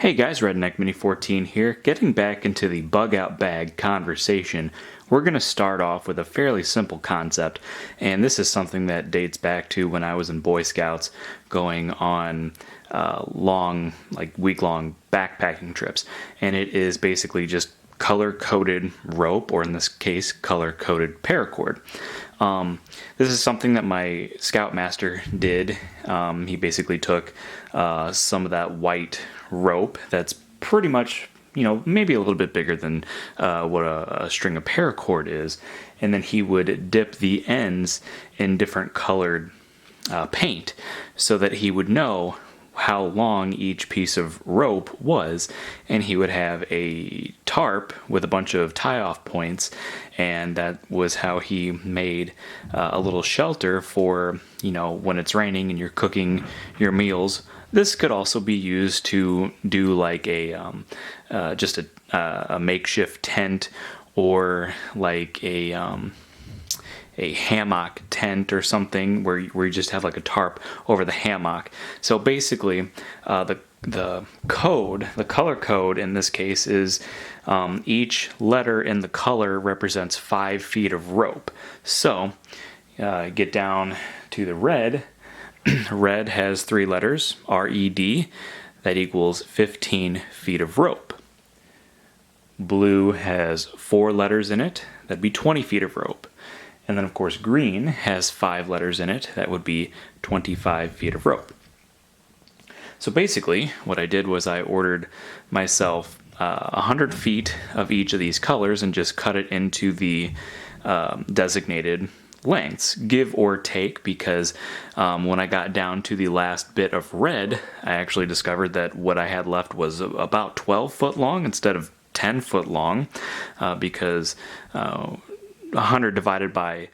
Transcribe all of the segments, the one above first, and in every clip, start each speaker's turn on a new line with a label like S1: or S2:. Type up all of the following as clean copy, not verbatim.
S1: Hey guys, Redneck Mini 14 here. Getting back into the bug out bag conversation, we're going to start off with a fairly simple concept, and this is something that dates back to when I was in Boy Scouts going on long, like week-long backpacking trips, and it is basically just color-coded rope, or in this case, color-coded paracord. This is something that my scoutmaster did. He basically took some of that white rope that's pretty much, maybe a little bit bigger than what a string of paracord is, and then he would dip the ends in different colored paint so that he would know how long each piece of rope was, and he would have a tarp with a bunch of tie-off points, and that was how he made a little shelter for, when it's raining and you're cooking your meals. This could also be used to do like just a makeshift tent, or like a hammock tent or something where you just have like a tarp over the hammock. So basically, the color code in this case is each letter in the color represents 5 feet of rope. So get down to the red. Red has 3 letters, R-E-D. That equals 15 feet of rope. Blue has 4 letters in it. That'd be 20 feet of rope. And then, of course, green has 5 letters in it. That would be 25 feet of rope. So basically, what I did was I ordered myself 100 feet of each of these colors and just cut it into the designated lengths, give or take, because when I got down to the last bit of red, I actually discovered that what I had left was about 12 foot long instead of 10 foot long, because 100 divided by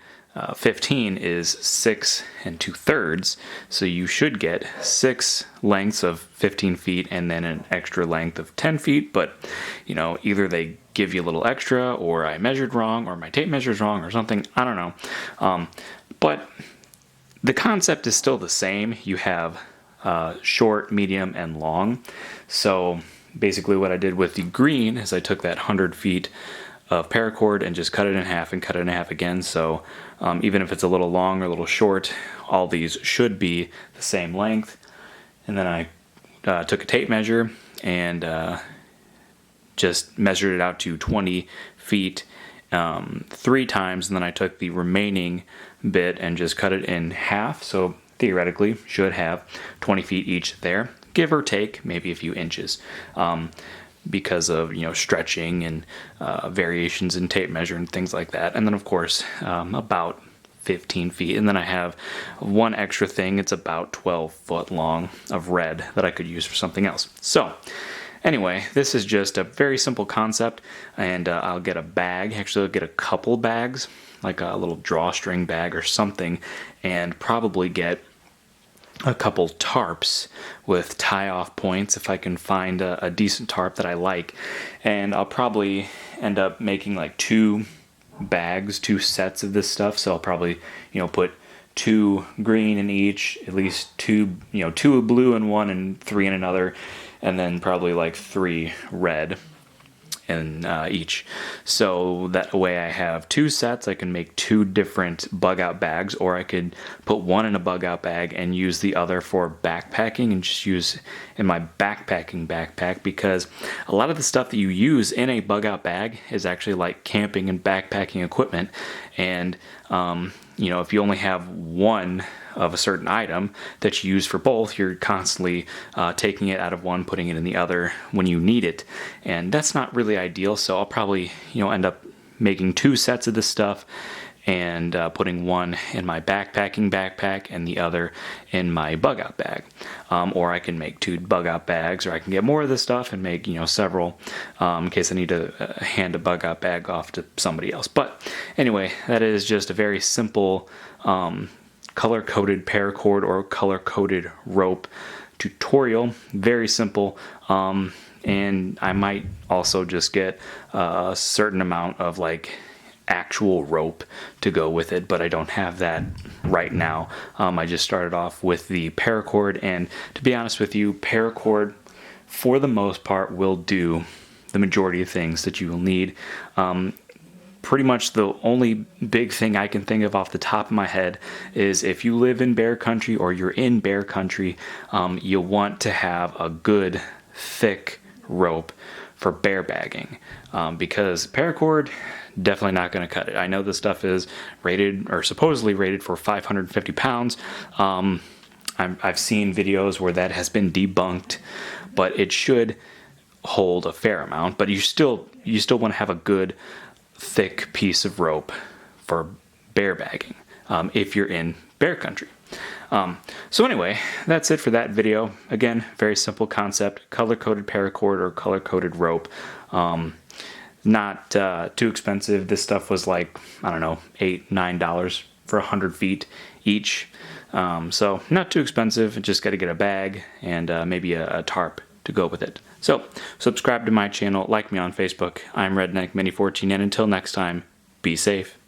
S1: 15 is 6 2/3, so you should get 6 lengths of 15 feet and then an extra length of 10 feet, but either they give you a little extra, or I measured wrong, or my tape measures wrong, or something, I don't know. But the concept is still the same. You have short, medium, and long. So basically what I did with the green is I took that 100 feet of paracord and just cut it in half and cut it in half again. So even if it's a little long or a little short, all these should be the same length. And then I took a tape measure and just measured it out to 20 feet 3 times, and then I took the remaining bit and just cut it in half. So theoretically should have 20 feet each there, give or take maybe a few inches. Because of stretching and variations in tape measure and things like that. And then of course about 15 feet. And then I have one extra thing. It's about 12 foot long of red that I could use for something else. So anyway, this is just a very simple concept, and I'll get a bag. Actually, I'll get a couple bags, like a little drawstring bag or something, and probably get a couple tarps with tie-off points if I can find a decent tarp that I like. And I'll probably end up making like 2 bags, 2 sets of this stuff. So I'll probably, put 2 green in each, at least 2 blue in one and 3 in another, and then probably like 3 red in each. So that way I have 2 sets. I can make 2 different bug out bags, or I could put one in a bug out bag and use the other for backpacking and just use in my backpacking backpack, because a lot of the stuff that you use in a bug out bag is actually like camping and backpacking equipment. And if you only have one of a certain item that you use for both, you're constantly taking it out of one, putting it in the other when you need it, and that's not really ideal. So I'll probably end up making 2 sets of this stuff and putting one in my backpacking backpack and the other in my bug out bag, or I can make 2 bug out bags, or I can get more of this stuff and make several in case I need to hand a bug out bag off to somebody else. But anyway, that is just a very simple color-coded paracord or color-coded rope tutorial. Very simple. And I might also just get a certain amount of like actual rope to go with it, but I don't have that right now. I just started off with the paracord, and to be honest with you, paracord for the most part, will do the majority of things that you will need. Pretty much the only big thing I can think of off the top of my head is if you live in bear country or you're in bear country, you'll want to have a good thick rope for bear bagging, because paracord, definitely not going to cut it. I know this stuff is rated, or supposedly rated, for 550 pounds. I've seen videos where that has been debunked, but it should hold a fair amount. But you still want to have a good thick piece of rope for bear bagging if you're in bear country. So anyway, that's it for that video. Again, very simple concept: color-coded paracord or color-coded rope. Not too expensive. This stuff was like, I don't know, $8-9 for 100 feet each. So not too expensive. Just got to get a bag and maybe a tarp to go with it. So subscribe to my channel, like me on Facebook. I'm Redneck Mini 14, and until next time, be safe.